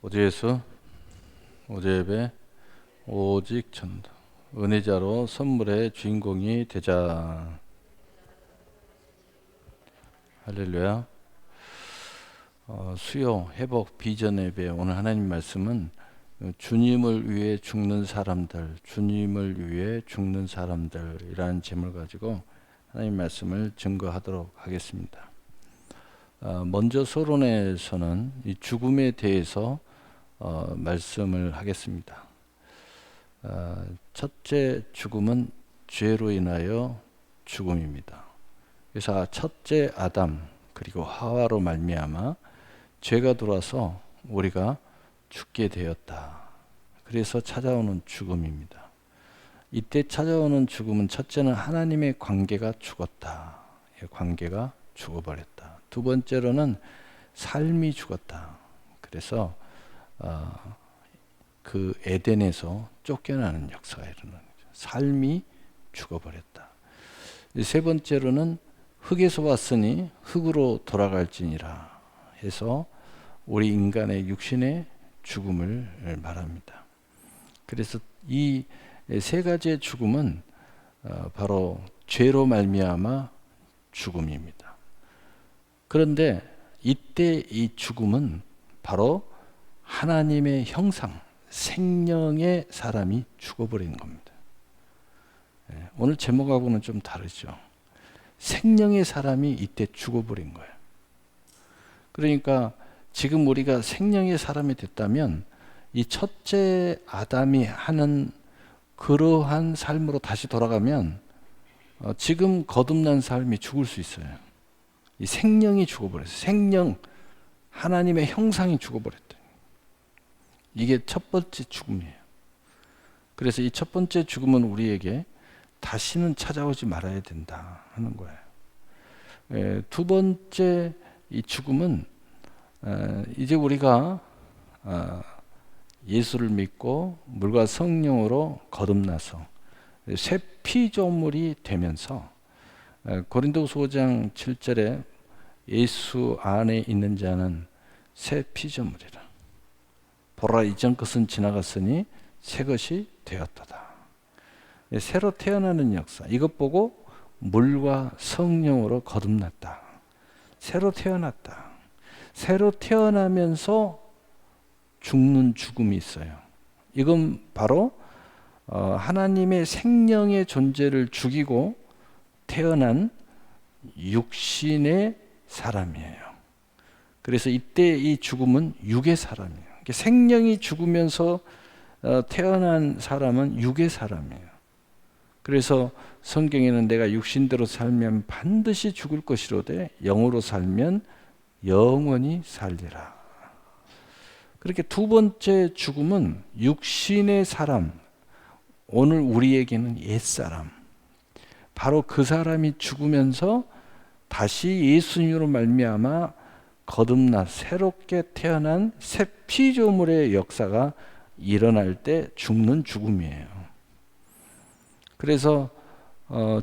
어제 예수, 어제 예배, 오직 전도, 은혜자로 선물의 주인공이 되자. 할렐루야. 수요, 회복, 비전 예배. 오늘 하나님 말씀은 주님을 위해 죽는 사람들, 주님을 위해 죽는 사람들이라는 제목을 가지고 하나님 말씀을 증거하도록 하겠습니다. 먼저 서론에서는 이 죽음에 대해서 말씀을 하겠습니다. 첫째 죽음은 죄로 인하여 죽음입니다. 그래서 첫째 아담 그리고 하와로 말미암아 죄가 들어와서 우리가 죽게 되었다. 그래서 찾아오는 죽음입니다. 이때 찾아오는 죽음은 첫째는 하나님의 관계가 죽었다. 관계가 죽어버렸다. 두 번째로는 삶이 죽었다. 그래서 그 에덴에서 쫓겨나는 역사가 일어나는 거죠. 삶이 죽어버렸다. 세 번째로는 흙에서 왔으니 흙으로 돌아갈지니라 해서 우리 인간의 육신의 죽음을 말합니다. 그래서 이 세 가지의 죽음은 바로 죄로 말미암아 죽음입니다. 그런데 이때 이 죽음은 바로 하나님의 형상, 생명의 사람이 죽어버리는 겁니다. 오늘 제목하고는 좀 다르죠. 생명의 사람이 이때 죽어버린 거예요. 그러니까 지금 우리가 생명의 사람이 됐다면 이 첫째 아담이 하는 그러한 삶으로 다시 돌아가면 지금 거듭난 삶이 죽을 수 있어요. 이 생명이 죽어버렸어요. 생명, 하나님의 형상이 죽어버렸다. 이게 첫 번째 죽음이에요. 그래서 이 첫 번째 죽음은 우리에게 다시는 찾아오지 말아야 된다 하는 거예요. 두 번째 이 죽음은 이제 우리가 예수를 믿고 물과 성령으로 거듭나서 새 피조물이 되면서 고린도후서 5장 7절에 예수 안에 있는 자는 새 피조물이라. 보라 이전 것은 지나갔으니 새 것이 되었도다. 새로 태어나는 역사. 이것 보고 물과 성령으로 거듭났다. 새로 태어났다. 새로 태어나면서 죽는 죽음이 있어요. 이건 바로 하나님의 생명의 존재를 죽이고 태어난 육신의 사람이에요. 그래서 이때 이 죽음은 육의 사람이에요. 생명이 죽으면서 태어난 사람은 육의 사람이에요. 그래서 성경에는 내가 육신대로 살면 반드시 죽을 것이로되 영으로 살면 영원히 살리라. 그렇게 두 번째 죽음은 육신의 사람, 오늘 우리에게는 옛사람. 바로 그 사람이 죽으면서 다시 예수님으로 말미암아 거듭나 새롭게 태어난 새 피조물의 역사가 일어날 때 죽는 죽음이에요. 그래서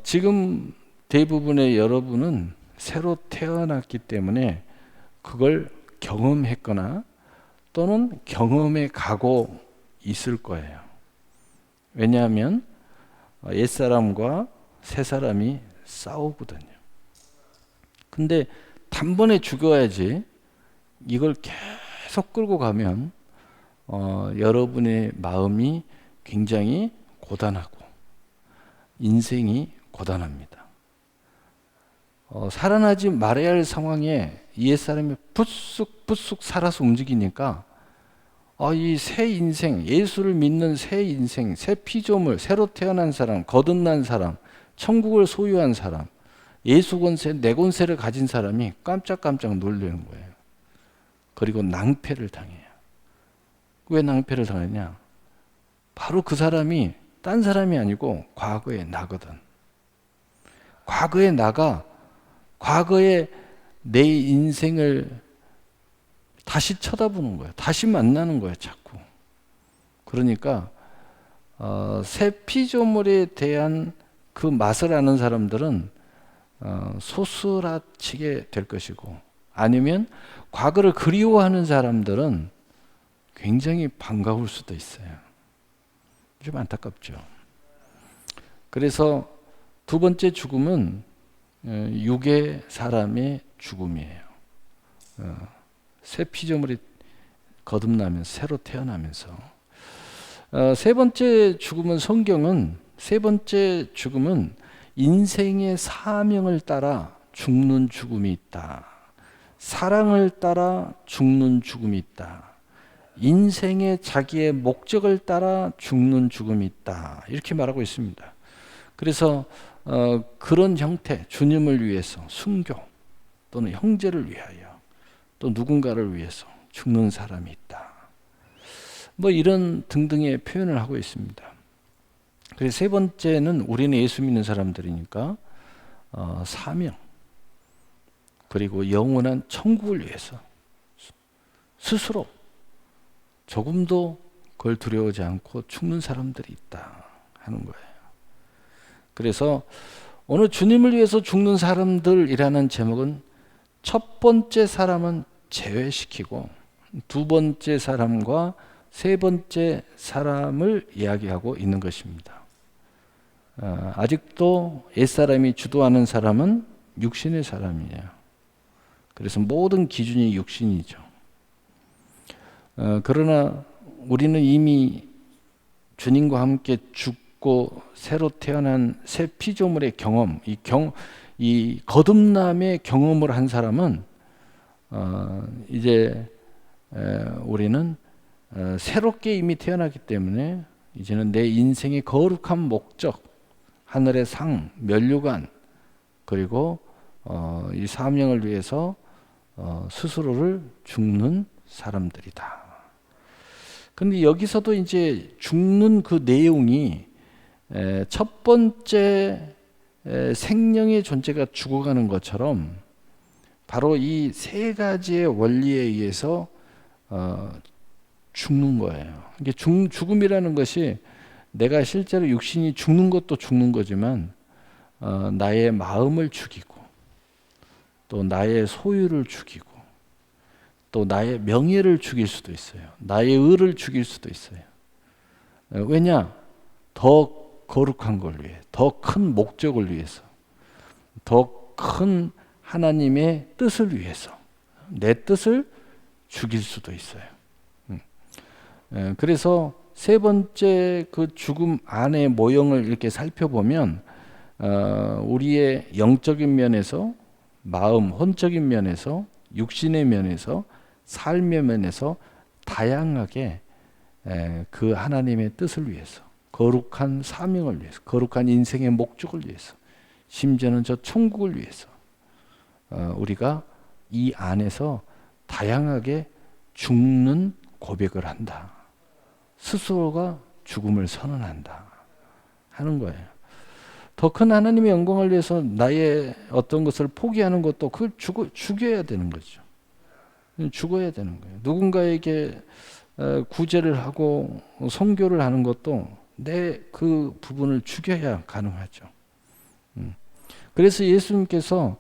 지금 대부분의 여러분은 새로 태어났기 때문에 그걸 경험했거나 또는 경험해 가고 있을 거예요. 왜냐하면 옛사람과 새사람이 싸우거든요. 근데 단번에 죽어야지 이걸 계속 끌고 가면 여러분의 마음이 굉장히 고단하고 인생이 고단합니다. 살아나지 말아야 할 상황에 옛사람이 부쑥부쑥 살아서 움직이니까 이 새 인생, 예수를 믿는 새 인생, 새 피조물, 새로 태어난 사람, 거듭난 사람, 천국을 소유한 사람, 예수 권세, 내 권세를 가진 사람이 깜짝깜짝 놀라는 거예요. 그리고 낭패를 당해요. 왜 낭패를 당하냐? 바로 그 사람이 딴 사람이 아니고 과거의 나거든. 과거의 나가 과거의 내 인생을 다시 쳐다보는 거예요. 다시 만나는 거예요. 자꾸. 그러니까 새 피조물에 대한 그 맛을 아는 사람들은 소스라치게 될 것이고, 아니면 과거를 그리워하는 사람들은 굉장히 반가울 수도 있어요. 좀 안타깝죠. 그래서 두 번째 죽음은 육의 사람의 죽음이에요. 새 피조물이 거듭나면서 새로 태어나면서. 세 번째 죽음은 인생의 사명을 따라 죽는 죽음이 있다. 사랑을 따라 죽는 죽음이 있다. 인생의 자기의 목적을 따라 죽는 죽음이 있다. 이렇게 말하고 있습니다. 그래서 그런 형태, 주님을 위해서 순교 또는 형제를 위하여 또 누군가를 위해서 죽는 사람이 있다. 뭐 이런 등등의 표현을 하고 있습니다. 그래서 세 번째는 우리는 예수 믿는 사람들이니까 사명 그리고 영원한 천국을 위해서 스스로 조금도 그걸 두려워하지 않고 죽는 사람들이 있다 하는 거예요. 그래서 오늘 주님을 위해서 죽는 사람들이라는 제목은 첫 번째 사람은 제외시키고 두 번째 사람과 세 번째 사람을 이야기하고 있는 것입니다. 아직도 옛사람이 주도하는 사람은 육신의 사람이에요. 그래서 모든 기준이 육신이죠. 그러나 우리는 이미 주님과 함께 죽고 새로 태어난 새 피조물의 경험, 이 거듭남의 경험을 한 사람은 이제 우리는 새롭게 이미 태어나기 때문에 이제는 내 인생의 거룩한 목적, 하늘의 상, 면류관 그리고 이 사명을 위해서 스스로를 죽는 사람들이다. 근데 여기서도 이제 죽는 그 내용이 첫 번째 생명의 존재가 죽어가는 것처럼 바로 이 세 가지의 원리에 의해서 죽는 거예요. 이게 죽음이라는 것이 내가 실제로 육신이 죽는 것도 죽는 거지만 나의 마음을 죽이고 또 나의 소유를 죽이고 또 나의 명예를 죽일 수도 있어요. 나의 의를 죽일 수도 있어요. 왜냐? 더 거룩한 걸 위해, 더 큰 목적을 위해서, 더 큰 하나님의 뜻을 위해서 내 뜻을 죽일 수도 있어요. 그래서 세 번째 그 죽음 안의 모형을 이렇게 살펴보면 우리의 영적인 면에서, 마음, 혼적인 면에서, 육신의 면에서, 삶의 면에서 다양하게 그 하나님의 뜻을 위해서, 거룩한 사명을 위해서, 거룩한 인생의 목적을 위해서, 심지어는 저 천국을 위해서 우리가 이 안에서 다양하게 죽는 고백을 한다. 스스로가 죽음을 선언한다 하는 거예요. 더 큰 하나님의 영광을 위해서 나의 어떤 것을 포기하는 것도 그걸 죽여야 되는 거죠. 죽어야 되는 거예요. 누군가에게 구제를 하고 선교를 하는 것도 내 그 부분을 죽여야 가능하죠. 그래서 예수님께서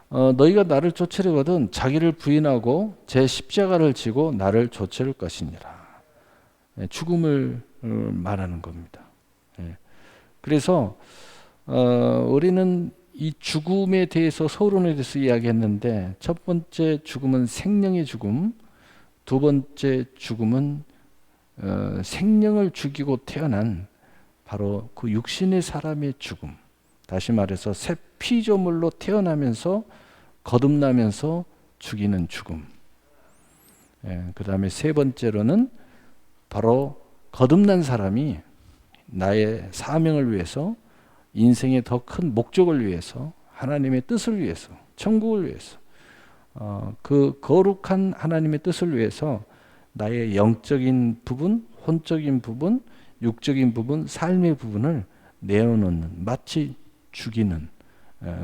너희가 나를 쫓으려거든 자기를 부인하고 제 십자가를 지고 나를 쫓을 것이니라. 죽음을 말하는 겁니다. 그래서 우리는 이 죽음에 대해서 서론에 대해서 이야기했는데 첫 번째 죽음은 생명의 죽음, 두 번째 죽음은 생명을 죽이고 태어난 바로 그 육신의 사람의 죽음. 다시 말해서 새 피조물로 태어나면서 거듭나면서 죽이는 죽음. 그 다음에 세 번째로는 바로 거듭난 사람이 나의 사명을 위해서, 인생의 더 큰 목적을 위해서, 하나님의 뜻을 위해서, 천국을 위해서, 그 거룩한 하나님의 뜻을 위해서 나의 영적인 부분, 혼적인 부분, 육적인 부분, 삶의 부분을 내어놓는, 마치 죽이는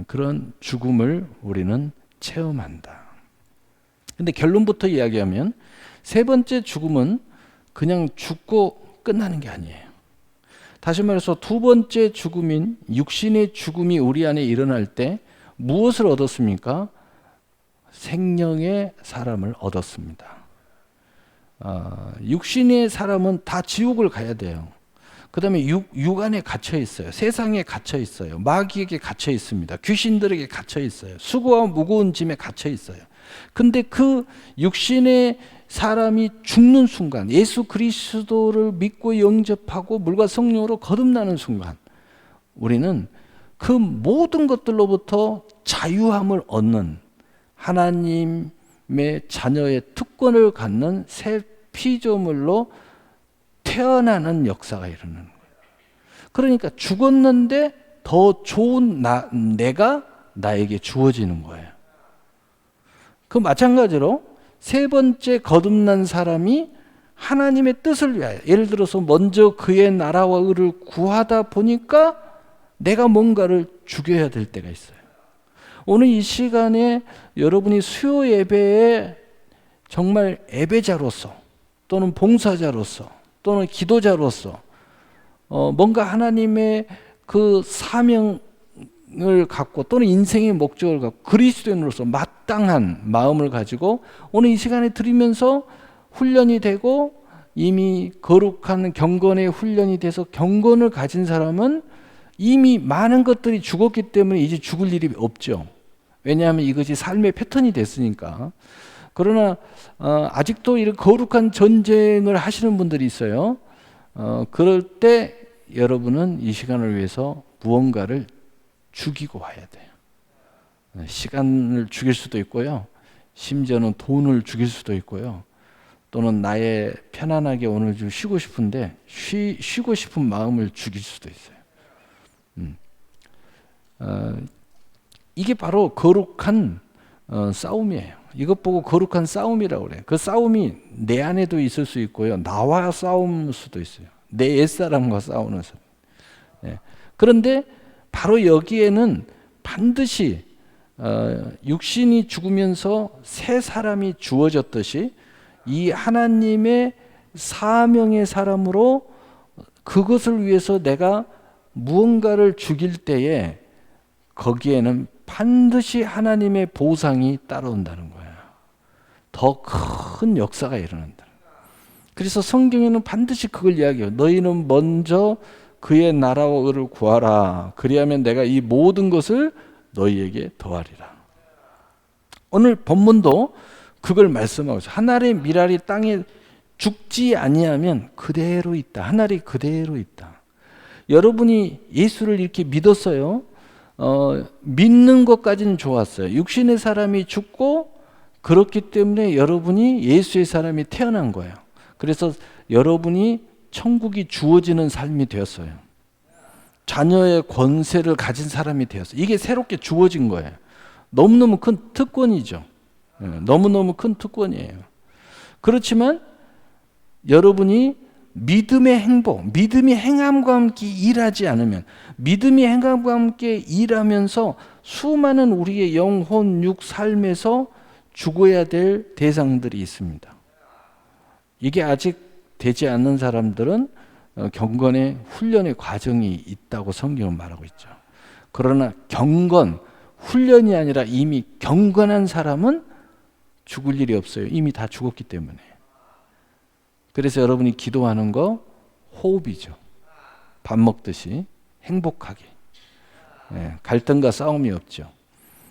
그런 죽음을 우리는 체험한다. 근데 결론부터 이야기하면 세 번째 죽음은 그냥 죽고 끝나는 게 아니에요. 다시 말해서 두 번째 죽음인 육신의 죽음이 우리 안에 일어날 때 무엇을 얻었습니까? 생명의 사람을 얻었습니다. 육신의 사람은 다 지옥을 가야 돼요. 그 다음에 육 안에 갇혀 있어요. 세상에 갇혀 있어요. 마귀에게 갇혀 있습니다. 귀신들에게 갇혀 있어요. 수고와 무거운 짐에 갇혀 있어요. 근데 그 육신의 사람이 죽는 순간, 예수 그리스도를 믿고 영접하고 물과 성령으로 거듭나는 순간, 우리는 그 모든 것들로부터 자유함을 얻는 하나님의 자녀의 특권을 갖는 새 피조물로 태어나는 역사가 일어나는 거예요. 그러니까 죽었는데 더 좋은 내가 나에게 주어지는 거예요. 그 마찬가지로 세 번째 거듭난 사람이 하나님의 뜻을 위하여, 예를 들어서 먼저 그의 나라와 의를 구하다 보니까 내가 뭔가를 죽여야 될 때가 있어요. 오늘 이 시간에 여러분이 수요 예배에 정말 예배자로서 또는 봉사자로서 또는 기도자로서 뭔가 하나님의 그 사명을 갖고 또는 인생의 목적을 갖고 그리스도인으로서 마땅한 마음을 가지고 오늘 이 시간에 드리면서 훈련이 되고 이미 거룩한 경건의 훈련이 돼서 경건을 가진 사람은 이미 많은 것들이 죽었기 때문에 이제 죽을 일이 없죠. 왜냐하면 이것이 삶의 패턴이 됐으니까. 그러나 아직도 이런 거룩한 전쟁을 하시는 분들이 있어요. 그럴 때 여러분은 이 시간을 위해서 무언가를 죽이고 와야 돼요. 시간을 죽일 수도 있고요. 심지어는 돈을 죽일 수도 있고요. 또는 나의 편안하게 오늘 좀 쉬고 싶은데 쉬고 싶은 마음을 죽일 수도 있어요. 이게 바로 거룩한 싸움이에요. 이것 보고 거룩한 싸움이라고 그래요. 그 싸움이 내 안에도 있을 수 있고요. 나와 싸울 수도 있어요. 내 옛사람과 싸우는 사람. 네. 그런데 바로 여기에는 반드시 육신이 죽으면서 새 사람이 주어졌듯이 이 하나님의 사명의 사람으로 그것을 위해서 내가 무언가를 죽일 때에 거기에는 반드시 하나님의 보상이 따라온다는 거예요. 더 큰 역사가 일어난다. 그래서 성경에는 반드시 그걸 이야기해요. 너희는 먼저 그의 나라와 의를 구하라. 그리하면 내가 이 모든 것을 너희에게 더하리라. 오늘 본문도 그걸 말씀하고 있어요. 한 알의 밀알이 땅에 죽지 아니하면 그대로 있다. 한 알이 그대로 있다. 여러분이 예수를 이렇게 믿었어요. 믿는 것까지는 좋았어요. 육신의 사람이 죽고 그렇기 때문에 여러분이 예수의 사람이 태어난 거예요. 그래서 여러분이 천국이 주어지는 삶이 되었어요. 자녀의 권세를 가진 사람이 되었어요. 이게 새롭게 주어진 거예요. 너무너무 큰 특권이죠. 너무너무 큰 특권이에요. 그렇지만 여러분이 믿음의 행복, 믿음이 행함과 함께 일하지 않으면, 믿음이 행함과 함께 일하면서 수많은 우리의 영혼, 육, 삶에서 죽어야 될 대상들이 있습니다. 이게 아직 되지 않는 사람들은 경건의 훈련의 과정이 있다고 성경은 말하고 있죠. 그러나 경건, 훈련이 아니라 이미 경건한 사람은 죽을 일이 없어요. 이미 다 죽었기 때문에. 그래서 여러분이 기도하는 거 호흡이죠. 밥 먹듯이 행복하게. 갈등과 싸움이 없죠.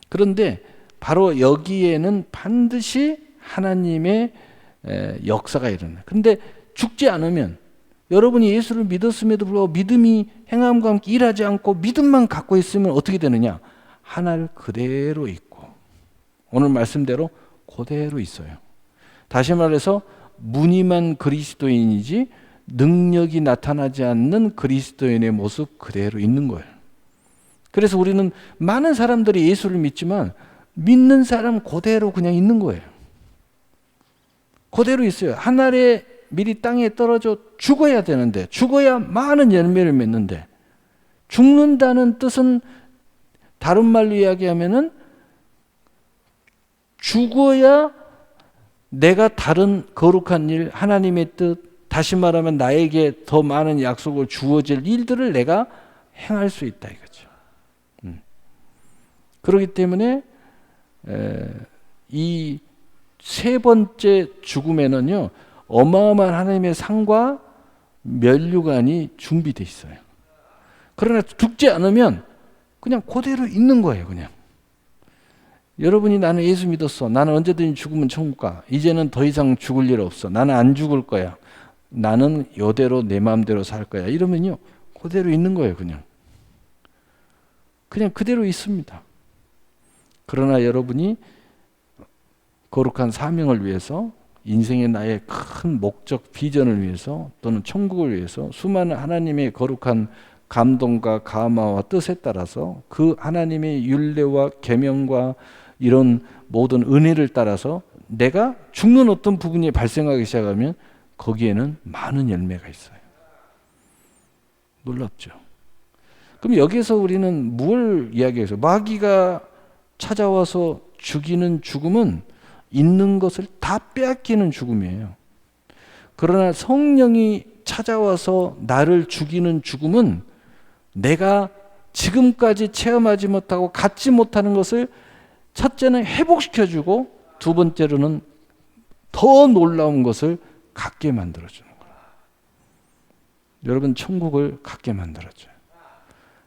그런데 바로 여기에는 반드시 하나님의 역사가 일어나요. 근데 죽지 않으면 여러분이 예수를 믿었음에도 불구하고 믿음이 행함과 함께 일하지 않고 믿음만 갖고 있으면 어떻게 되느냐? 하나를 그대로 있고 오늘 말씀대로 그대로 있어요. 다시 말해서 무늬만 그리스도인이지 능력이 나타나지 않는 그리스도인의 모습 그대로 있는 거예요. 그래서 우리는 많은 사람들이 예수를 믿지만 믿는 사람 그대로 그냥 있는 거예요. 그대로 있어요. 한 알의 밀이 땅에 떨어져 죽어야 되는데, 죽어야 많은 열매를 맺는데, 죽는다는 뜻은 다른 말로 이야기하면은 죽어야 내가 다른 거룩한 일, 하나님의 뜻, 다시 말하면 나에게 더 많은 약속을 주어질 일들을 내가 행할 수 있다 이거죠. 그렇기 때문에 이 세 번째 죽음에는요, 어마어마한 하나님의 상과 면류관이 준비되어 있어요. 그러나 죽지 않으면 그냥 그대로 있는 거예요. 그냥. 여러분이 나는 예수 믿었어. 나는 언제든지 죽으면 천국 가. 이제는 더 이상 죽을 일 없어. 나는 안 죽을 거야. 나는 이대로 내 마음대로 살 거야. 이러면요. 그대로 있는 거예요. 그냥 그대로 있습니다. 그러나 여러분이 거룩한 사명을 위해서, 인생의 나의 큰 목적 비전을 위해서, 또는 천국을 위해서 수많은 하나님의 거룩한 감동과 감화와 뜻에 따라서 그 하나님의 율례와 계명과 이런 모든 은혜를 따라서 내가 죽는 어떤 부분이 발생하기 시작하면 거기에는 많은 열매가 있어요. 놀랍죠? 그럼 여기서 우리는 뭘 이야기해서, 마귀가 찾아와서 죽이는 죽음은 있는 것을 다 빼앗기는 죽음이에요. 그러나 성령이 찾아와서 나를 죽이는 죽음은 내가 지금까지 체험하지 못하고 갖지 못하는 것을 첫째는 회복시켜주고, 두 번째로는 더 놀라운 것을 갖게 만들어주는 거예요. 여러분, 천국을 갖게 만들어줘요.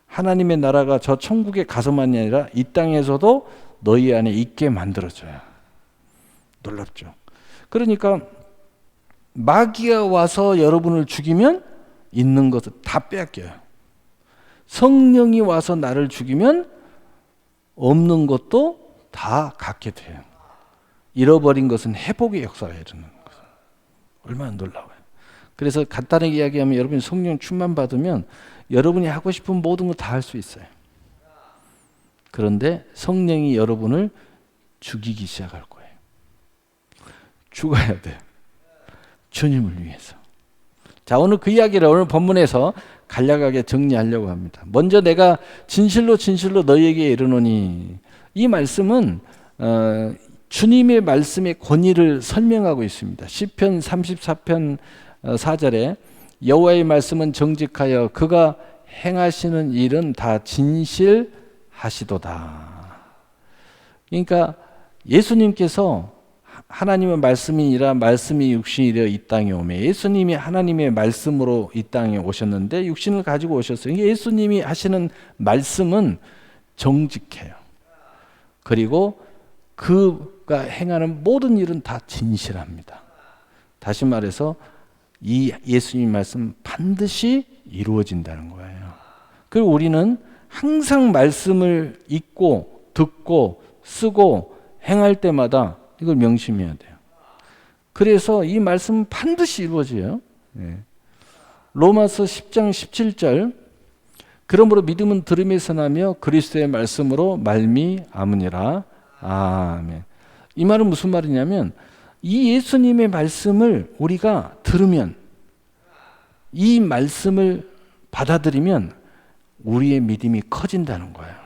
하나님의 나라가 저 천국에 가서만이 아니라 이 땅에서도 너희 안에 있게 만들어줘요. 놀랍죠? 그러니까 마귀가 와서 여러분을 죽이면 있는 것을 다 빼앗겨요. 성령이 와서 나를 죽이면 없는 것도 다 갖게 돼요. 잃어버린 것은 회복의 역사가 일어나는 거예요. 얼마나 놀라워요. 그래서 간단하게 이야기하면, 여러분이 성령 충만 받으면 여러분이 하고 싶은 모든 걸 다 할 수 있어요. 그런데 성령이 여러분을 죽이기 시작할 거예요. 죽어야 돼요. 주님을 위해서. 자, 오늘 그 이야기를 오늘 본문에서 간략하게 정리하려고 합니다. 먼저 내가 진실로 너희에게 이르노니, 이 말씀은 주님의 말씀의 권위를 설명하고 있습니다. 시편 34편 4절에 여호와의 말씀은 정직하여 그가 행하시는 일은 다 진실하시도다. 그러니까 예수님께서 하나님의 말씀이니라 말씀이 육신이 되어 이 땅에 오매, 예수님이 하나님의 말씀으로 이 땅에 오셨는데 육신을 가지고 오셨어요. 예수님이 하시는 말씀은 정직해요. 그리고 그가 행하는 모든 일은 다 진실합니다. 다시 말해서 이 예수님 말씀 반드시 이루어진다는 거예요. 그리고 우리는 항상 말씀을 읽고 듣고 쓰고 행할 때마다 이걸 명심해야 돼요. 그래서 이 말씀은 반드시 이루어져요. 로마서 10장 17절, 그러므로 믿음은 들음에서 나며 그리스도의 말씀으로 말미암으니라. 아멘. 이 말은 무슨 말이냐면, 이 예수님의 말씀을 우리가 들으면, 이 말씀을 받아들이면 우리의 믿음이 커진다는 거예요.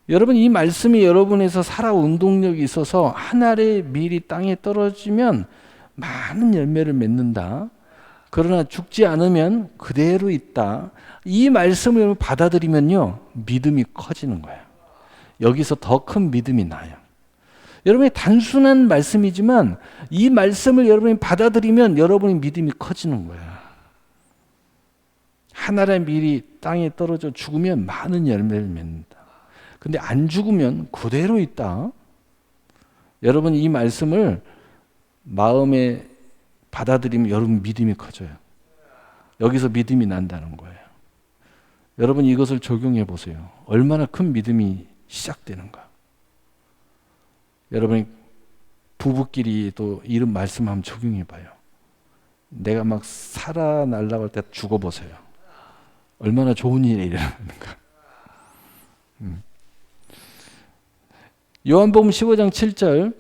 여러분, 이 말씀이 여러분에서 살아 운동력이 있어서 한 알의 밀이 땅에 떨어지면 많은 열매를 맺는다. 그러나 죽지 않으면 그대로 있다. 이 말씀을 받아들이면요, 믿음이 커지는 거예요. 여기서 더 큰 믿음이 나요. 여러분이 단순한 말씀이지만 이 말씀을 여러분이 받아들이면 여러분의 믿음이 커지는 거예요. 한 알의 밀이 땅에 떨어져 죽으면 많은 열매를 맺는다. 근데 안 죽으면 그대로 있다. 여러분, 이 말씀을 마음에 받아들이면 여러분 믿음이 커져요. 여기서 믿음이 난다는 거예요. 여러분, 이것을 적용해 보세요. 얼마나 큰 믿음이 시작되는가. 여러분이 부부끼리도 이런 말씀 한번 적용해 봐요. 내가 막 살아나려고 할 때 죽어보세요. 얼마나 좋은 일이 일어나는가. 요한복음 15장 7절,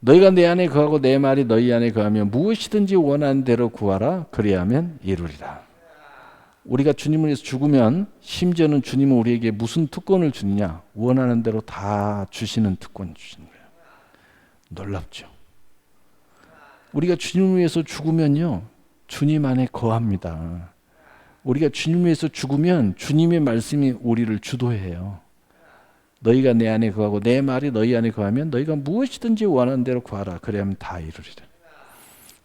너희가 내 안에 거하고 내 말이 너희 안에 거하면 무엇이든지 원하는 대로 구하라. 그리하면 이루리라. 우리가 주님을 위해서 죽으면, 심지어는 주님은 우리에게 무슨 특권을 주느냐? 원하는 대로 다 주시는 특권을 주시는 거예요. 놀랍죠? 우리가 주님을 위해서 죽으면요, 주님 안에 거합니다. 우리가 주님을 위해서 죽으면 주님의 말씀이 우리를 주도해요. 너희가 내 안에 거하고 내 말이 너희 안에 거하면 너희가 무엇이든지 원하는 대로 구하라. 그래야면 다 이루리라.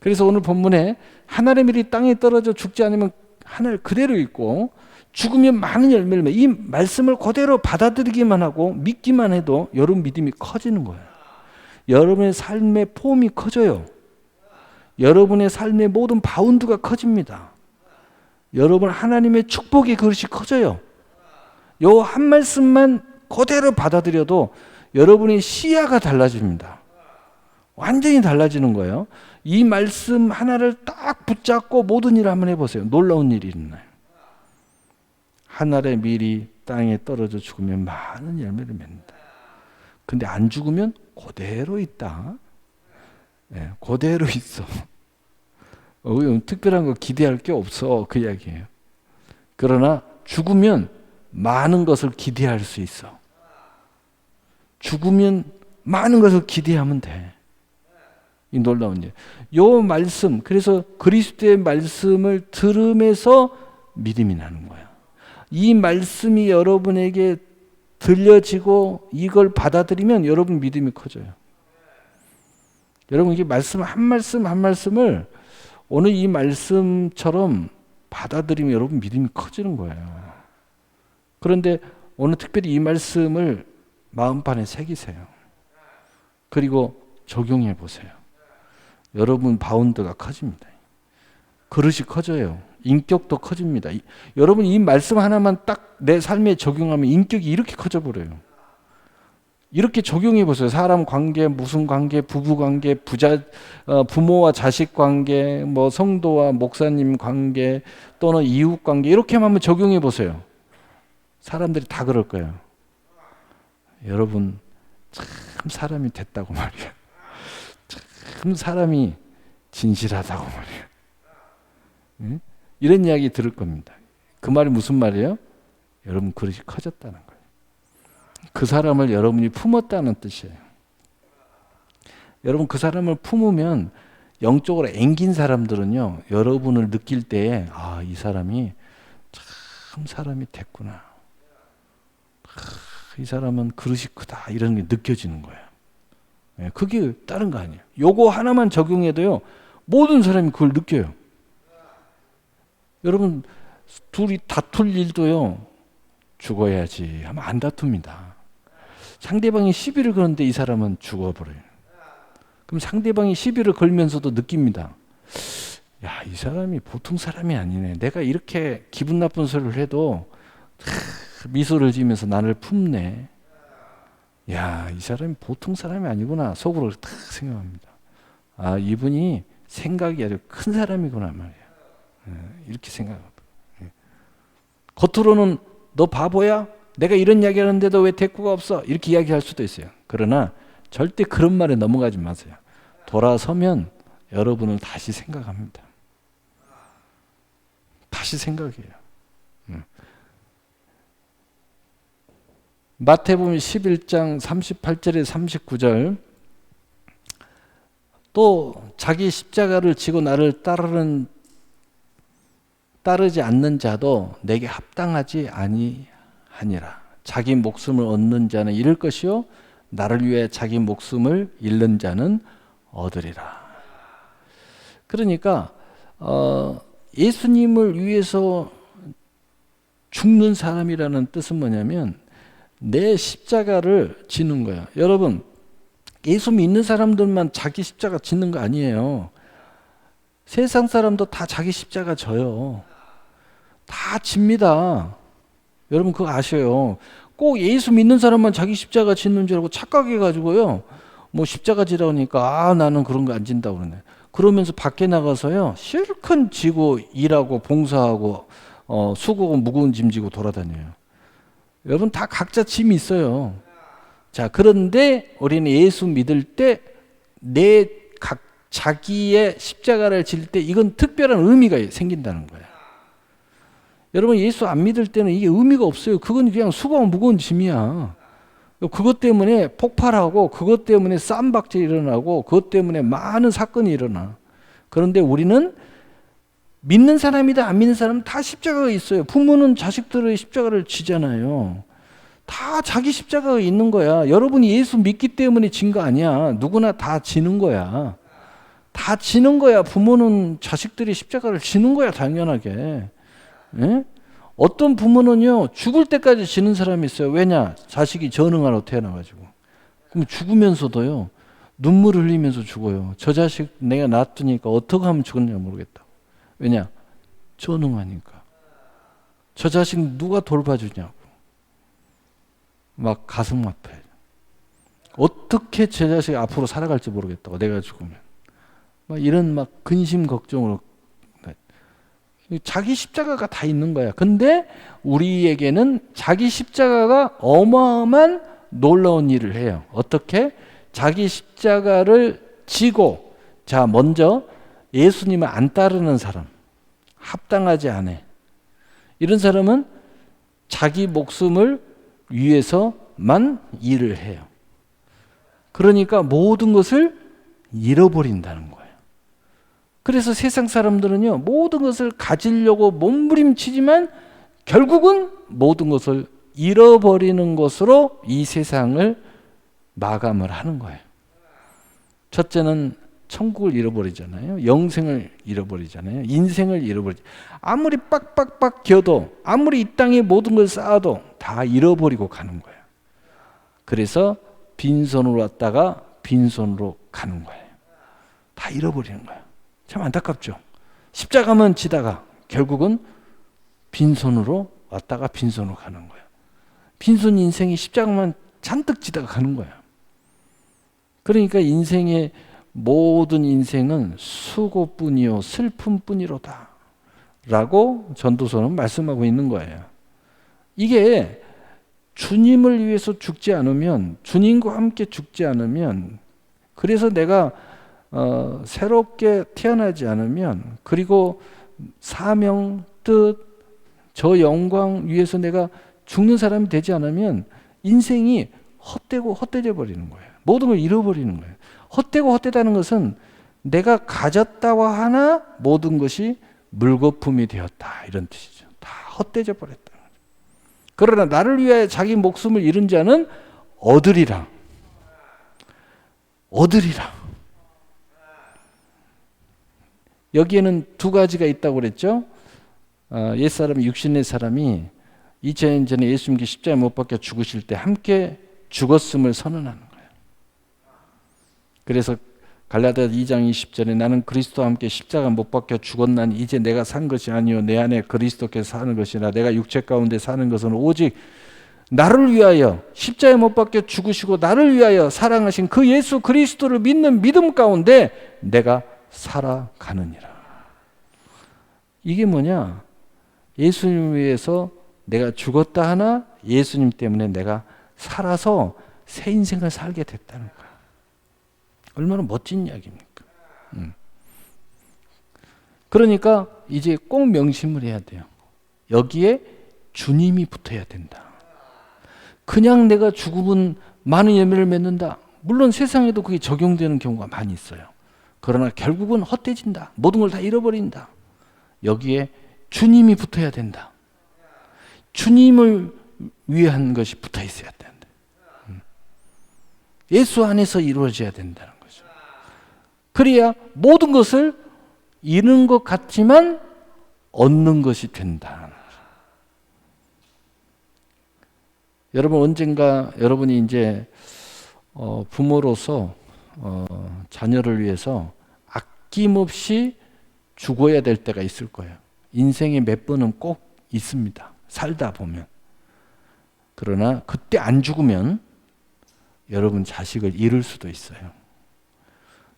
그래서 오늘 본문에 하늘의 밀이 땅에 떨어져 죽지 않으면 하늘 그대로 있고 죽으면 많은 열매를 맺어. 이 말씀을 그대로 받아들이기만 하고 믿기만 해도 여러분 믿음이 커지는 거예요. 여러분의 삶의 폼이 커져요. 여러분의 삶의 모든 바운드가 커집니다. 여러분 하나님의 축복의 그릇이 커져요. 요 한 말씀만 그대로 받아들여도 여러분의 시야가 달라집니다. 완전히 달라지는 거예요. 이 말씀 하나를 딱 붙잡고 모든 일을 한번 해보세요. 놀라운 일이 있나요? 하늘의 밀이 땅에 떨어져 죽으면 많은 열매를 맺는다. 근데 안 죽으면 그대로 있다. 네, 그대로 있어. 특별한 거 기대할 게 없어. 그 이야기예요. 그러나 죽으면 많은 것을 기대할 수 있어. 죽으면 많은 것을 기대하면 돼. 이 놀라운 일. 요 말씀, 그래서 그리스도의 말씀을 들으면서 믿음이 나는 거야. 이 말씀이 여러분에게 들려지고 이걸 받아들이면 여러분 믿음이 커져요. 여러분 이게 말씀 한 말씀을 오늘 이 말씀처럼 받아들이면 여러분 믿음이 커지는 거예요. 그런데 오늘 특별히 이 말씀을 마음판에 새기세요. 그리고 적용해 보세요. 여러분 바운드가 커집니다. 그릇이 커져요. 인격도 커집니다. 여러분 이 말씀 하나만 딱 내 삶에 적용하면 인격이 이렇게 커져 버려요. 이렇게 적용해 보세요. 사람 관계, 무슨 관계, 부부 관계, 부모와 자식 관계, 뭐 성도와 목사님 관계, 또는 이웃 관계 이렇게만 한번 적용해 보세요. 사람들이 다 그럴 거예요. 여러분 참 사람이 됐다고 말이에요. 참 사람이 진실하다고 말이에요. 응? 이런 이야기 들을 겁니다. 그 말이 무슨 말이에요? 여러분 그릇이 커졌다는 거예요. 그 사람을 여러분이 품었다는 뜻이에요. 여러분 그 사람을 품으면 영적으로 앵긴 사람들은요, 여러분을 느낄 때에 아, 이 사람이 참 사람이 됐구나. 이 사람은 그릇이 크다 이런 게 느껴지는 거예요. 그게 다른 거 아니에요. 요거 하나만 적용해도요 모든 사람이 그걸 느껴요. 여러분 둘이 다툴 일도요 죽어야지 하면 안 다툽니다. 상대방이 시비를 거는데 이 사람은 죽어버려요. 그럼 상대방이 시비를 걸면서도 느낍니다. 야, 이 사람이 보통 사람이 아니네. 내가 이렇게 기분 나쁜 소리를 해도 미소를 지으면서 나를 품네. 야, 이 사람이 보통 사람이 아니구나. 속으로 딱 생각합니다. 아, 이분이 생각이 아주 큰 사람이구나 말이야. 이렇게 생각합니다. 겉으로는 너 바보야? 내가 이런 이야기 하는데도 왜 대꾸가 없어? 이렇게 이야기할 수도 있어요. 그러나 절대 그런 말에 넘어가지 마세요. 돌아서면 여러분을 다시 생각합니다. 다시 생각해요. 마태복음 11장 38절에 39절 또 자기 십자가를 지고 나를 따르지 않는 자도 내게 합당하지 아니하니라. 자기 목숨을 얻는 자는 잃을 것이요 나를 위해 자기 목숨을 잃는 자는 얻으리라. 그러니까 예수님을 위해서 죽는 사람이라는 뜻은 뭐냐면 내 십자가를 지는 거야. 여러분 예수 믿는 사람들만 자기 십자가 짓는 거 아니에요. 세상 사람도 다 자기 십자가 져요. 다 집니다. 여러분 그거 아셔요. 꼭 예수 믿는 사람만 자기 십자가 짓는 줄 알고 착각해가지고요. 뭐 십자가 지라니까 아 나는 그런 거 안 진다고 그러네. 그러면서 밖에 나가서요 실컷 지고 일하고 봉사하고 수고고 무거운 짐 지고 돌아다녀요. 여러분 다 각자 짐이 있어요. 자 그런데 우리는 예수 믿을 때 자기의 십자가를 질 때 이건 특별한 의미가 생긴다는 거예요. 여러분 예수 안 믿을 때는 이게 의미가 없어요. 그건 그냥 수고하고 무거운 짐이야. 그것 때문에 폭발하고 그것 때문에 쌈박질이 일어나고 그것 때문에 많은 사건이 일어나. 그런데 우리는 믿는 사람이다 안 믿는 사람은 다 십자가가 있어요. 부모는 자식들의 십자가를 지잖아요. 다 자기 십자가가 있는 거야. 여러분이 예수 믿기 때문에 진 거 아니야. 누구나 다 지는 거야. 다 지는 거야. 부모는 자식들이 십자가를 지는 거야, 당연하게. 예? 어떤 부모는요, 죽을 때까지 지는 사람이 있어요. 왜냐? 자식이 전응하러 태어나가지고. 그럼 죽으면서도요, 눈물 흘리면서 죽어요. 저 자식 내가 놔두니까 어떻게 하면 죽었냐 모르겠다. 왜냐? 전응하니까. 저 자식 누가 돌봐주냐고. 막 가슴 아파요. 어떻게 제 자식이 앞으로 살아갈지 모르겠다고, 내가 죽으면. 막 이런 막 근심 걱정으로. 자기 십자가가 다 있는 거야. 근데 우리에게는 자기 십자가가 어마어마한 놀라운 일을 해요. 어떻게? 자기 십자가를 지고, 자, 먼저 예수님을 안 따르는 사람, 합당하지 않아. 이런 사람은 자기 목숨을 위해서만 일을 해요. 그러니까 모든 것을 잃어버린다는 거예요. 그래서 세상 사람들은요, 모든 것을 가지려고 몸부림치지만 결국은 모든 것을 잃어버리는 것으로 이 세상을 마감을 하는 거예요. 첫째는 천국을 잃어버리잖아요. 영생을 잃어버리잖아요. 인생을 잃어버리죠. 아무리 빡빡빡 겨도, 아무리 이 땅에 모든 걸 쌓아도 다 잃어버리고 가는 거예요. 그래서 빈손으로 왔다가 빈손으로 가는 거예요. 다 잃어버리는 거예요. 참 안타깝죠. 십자가만 지다가 결국은 빈손으로 왔다가 빈손으로 가는 거예요. 빈손 인생이 십자가만 잔뜩 지다가 가는 거예요. 그러니까 인생의 모든 인생은 수고뿐이요 슬픔뿐이로다 라고 전도서는 말씀하고 있는 거예요. 이게 주님을 위해서 죽지 않으면, 주님과 함께 죽지 않으면, 그래서 내가 새롭게 태어나지 않으면, 그리고 사명, 뜻, 저 영광 위해서 내가 죽는 사람이 되지 않으면 인생이 헛되고 헛되져 버리는 거예요. 모든 걸 잃어버리는 거예요. 헛되고 헛되다는 것은 내가 가졌다고 하나 모든 것이 물거품이 되었다, 이런 뜻이죠. 다 헛되져 버렸다. 그러나 나를 위하여 자기 목숨을 잃은 자는 얻으리라. 얻으리라. 여기에는 두 가지가 있다고 그랬죠. 옛사람이, 육신의 사람이 2000년 전에 예수님께 십자가에 못 박혀 죽으실 때 함께 죽었음을 선언하는 거예요. 그래서 갈라디아 2장 20절에 나는 그리스도와 함께 십자가 못 박혀 죽었나니 이제 내가 산 것이 아니요 내 안에 그리스도께서 사는 것이라. 내가 육체 가운데 사는 것은 오직 나를 위하여 십자가에 못 박혀 죽으시고 나를 위하여 사랑하신 그 예수 그리스도를 믿는 믿음 가운데 내가 살아가느니라. 이게 뭐냐? 예수님 위해서 내가 죽었다 하나 예수님 때문에 내가 살아서 새 인생을 살게 됐다는 거야. 얼마나 멋진 이야기입니까? 그러니까 이제 꼭 명심을 해야 돼요. 여기에 주님이 붙어야 된다. 그냥 내가 죽으면 많은 열매를 맺는다. 물론 세상에도 그게 적용되는 경우가 많이 있어요. 그러나 결국은 헛되진다. 모든 걸 다 잃어버린다. 여기에 주님이 붙어야 된다. 주님을 위한 것이 붙어 있어야 된다. 예수 안에서 이루어져야 된다는 거죠. 그래야 모든 것을 잃는 것 같지만 얻는 것이 된다. 여러분 언젠가 여러분이 이제 부모로서 자녀를 위해서 아낌없이 죽어야 될 때가 있을 거예요. 인생에 몇 번은 꼭 있습니다. 살다 보면. 그러나 그때 안 죽으면 여러분 자식을 잃을 수도 있어요.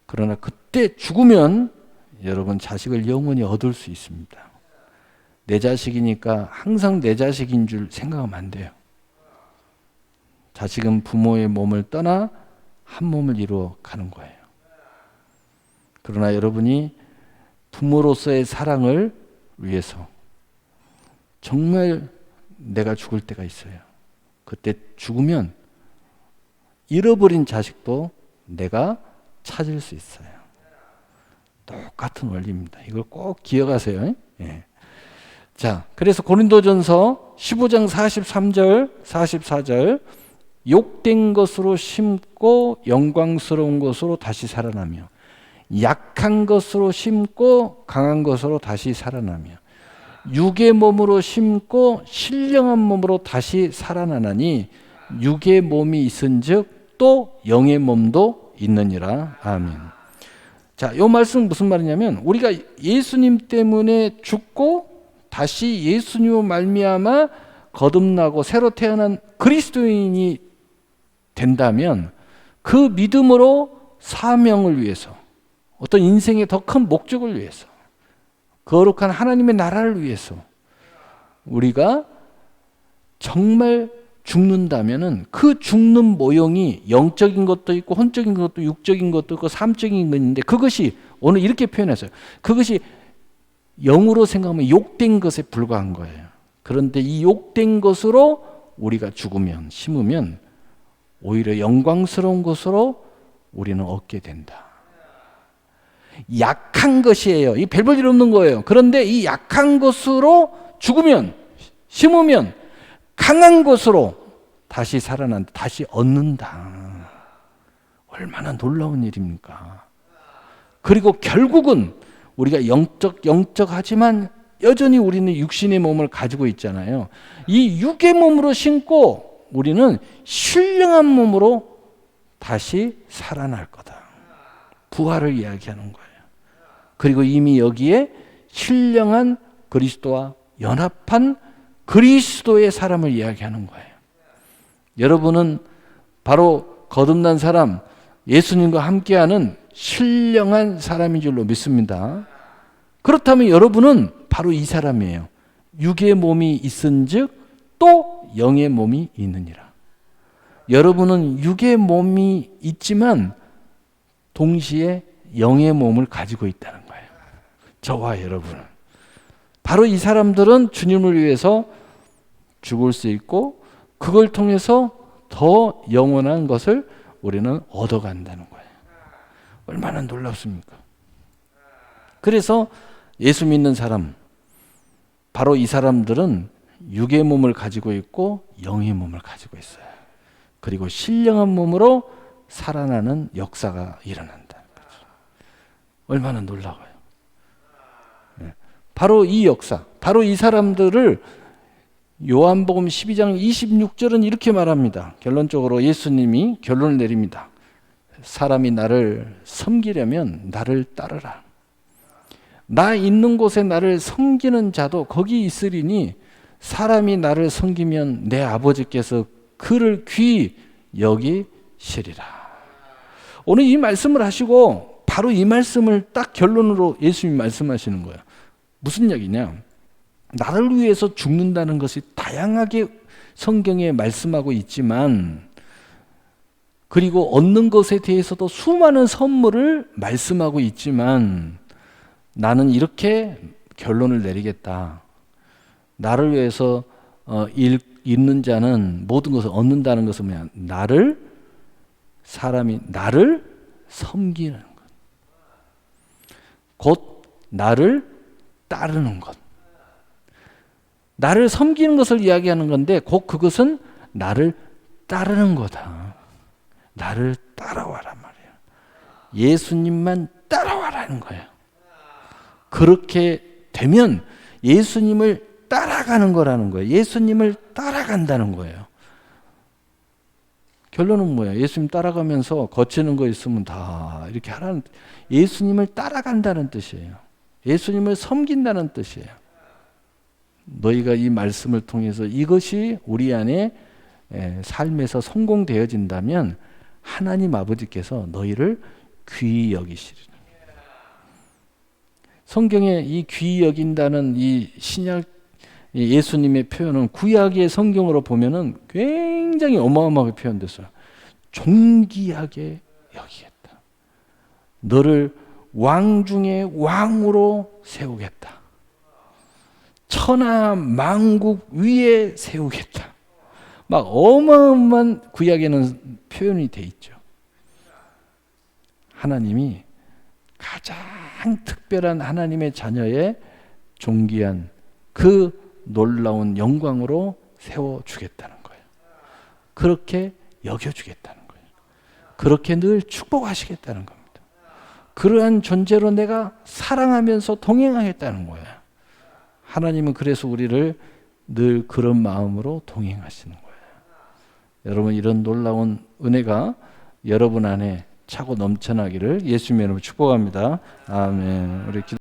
그러나 그때 죽으면 여러분 자식을 영원히 얻을 수 있습니다. 내 자식이니까 항상 내 자식인 줄 생각하면 안 돼요. 자식은 부모의 몸을 떠나 한 몸을 이루어 가는 거예요. 그러나 여러분이 부모로서의 사랑을 위해서 정말 내가 죽을 때가 있어요. 그때 죽으면 잃어버린 자식도 내가 찾을 수 있어요. 똑같은 원리입니다. 이걸 꼭 기억하세요. 예. 자, 그래서 고린도전서 15장 43절, 44절 욕된 것으로 심고 영광스러운 것으로 다시 살아나며 약한 것으로 심고 강한 것으로 다시 살아나며 육의 몸으로 심고 신령한 몸으로 다시 살아나나니 육의 몸이 있은즉 또 영의 몸도 있느니라. 아멘. 자, 이 말씀은 무슨 말이냐면 우리가 예수님 때문에 죽고 다시 예수님으로 말미암아 거듭나고 새로 태어난 그리스도인이 된다면 그 믿음으로 사명을 위해서 어떤 인생의 더 큰 목적을 위해서 거룩한 하나님의 나라를 위해서 우리가 정말 죽는다면은 그 죽는 모형이 영적인 것도 있고 혼적인 것도 육적인 것도 있고 삼적인 것 있는데 그것이 오늘 이렇게 표현했어요. 그것이 영으로 생각하면 욕된 것에 불과한 거예요. 그런데 이 욕된 것으로 우리가 죽으면 심으면 오히려 영광스러운 것으로 우리는 얻게 된다. 약한 것이에요. 이 별 볼 일 없는 거예요. 그런데 이 약한 것으로 죽으면 심으면 강한 것으로 다시 살아난다. 다시 얻는다. 얼마나 놀라운 일입니까? 그리고 결국은 우리가 영적하지만 여전히 우리는 육신의 몸을 가지고 있잖아요. 이 육의 몸으로 신고 우리는 신령한 몸으로 다시 살아날 거다. 부활을 이야기하는 거예요. 그리고 이미 여기에 신령한 그리스도와 연합한 그리스도의 사람을 이야기하는 거예요. 여러분은 바로 거듭난 사람, 예수님과 함께하는 신령한 사람인 줄로 믿습니다. 그렇다면 여러분은 바로 이 사람이에요. 육의 몸이 있은즉 또 영의 몸이 있느니라. 여러분은 육의 몸이 있지만 동시에 영의 몸을 가지고 있다는 거예요. 저와 여러분은. 바로 이 사람들은 주님을 위해서 죽을 수 있고 그걸 통해서 더 영원한 것을 우리는 얻어간다는 거예요. 얼마나 놀랍습니까? 그래서 예수 믿는 사람, 바로 이 사람들은 육의 몸을 가지고 있고 영의 몸을 가지고 있어요. 그리고 신령한 몸으로 살아나는 역사가 일어난다는 거죠. 얼마나 놀라워요. 바로 이 역사, 바로 이 사람들을 요한복음 12장 26절은 이렇게 말합니다. 결론적으로 예수님이 결론을 내립니다. 사람이 나를 섬기려면 나를 따르라. 나 있는 곳에 나를 섬기는 자도 거기 있으리니 사람이 나를 섬기면 내 아버지께서 그를 귀히 여기시리라. 오늘 이 말씀을 하시고 바로 이 말씀을 딱 결론으로 예수님이 말씀하시는 거예요. 무슨 얘기냐? 나를 위해서 죽는다는 것이 다양하게 성경에 말씀하고 있지만 그리고 얻는 것에 대해서도 수많은 선물을 말씀하고 있지만 나는 이렇게 결론을 내리겠다. 나를 위해서 있는 자는 모든 것을 얻는다는 것은 뭐냐? 사람이 나를 섬기는 것. 곧 나를 따르는 것. 나를 섬기는 것을 이야기하는 건데 곧 그것은 나를 따르는 거다. 나를 따라와라 말이야. 예수님만 따라와라는 거예요. 그렇게 되면 예수님을 따라가는 거라는 거예요. 예수님을 따라간다는 거예요. 결론은 뭐예요? 예수님 따라가면서 거치는 거 있으면 다 이렇게 하라는, 예수님을 따라간다는 뜻이에요. 예수님을 섬긴다는 뜻이에요. 너희가 이 말씀을 통해서 이것이 우리 안에 삶에서 성공되어진다면 하나님 아버지께서 너희를 귀히 여기시리라. 성경에 이 귀히 여긴다는 이 신약 예수님의 표현은 구약의 성경으로 보면은 굉장히 어마어마하게 표현됐어요. 존귀하게 여기겠다. 너를 왕 중에 왕으로 세우겠다. 천하 만국 위에 세우겠다. 막 어마어마한 구약에는 표현이 돼 있죠. 하나님이 가장 특별한 하나님의 자녀의 존귀한 그 놀라운 영광으로 세워주겠다는 거예요. 그렇게 여겨주겠다는 거예요. 그렇게 늘 축복하시겠다는 겁니다. 그러한 존재로 내가 사랑하면서 동행하겠다는 거예요. 하나님은 그래서 우리를 늘 그런 마음으로 동행하시는 거예요. 여러분, 이런 놀라운 은혜가 여러분 안에 차고 넘쳐나기를 예수님의 이름으로 축복합니다. 아멘. 우리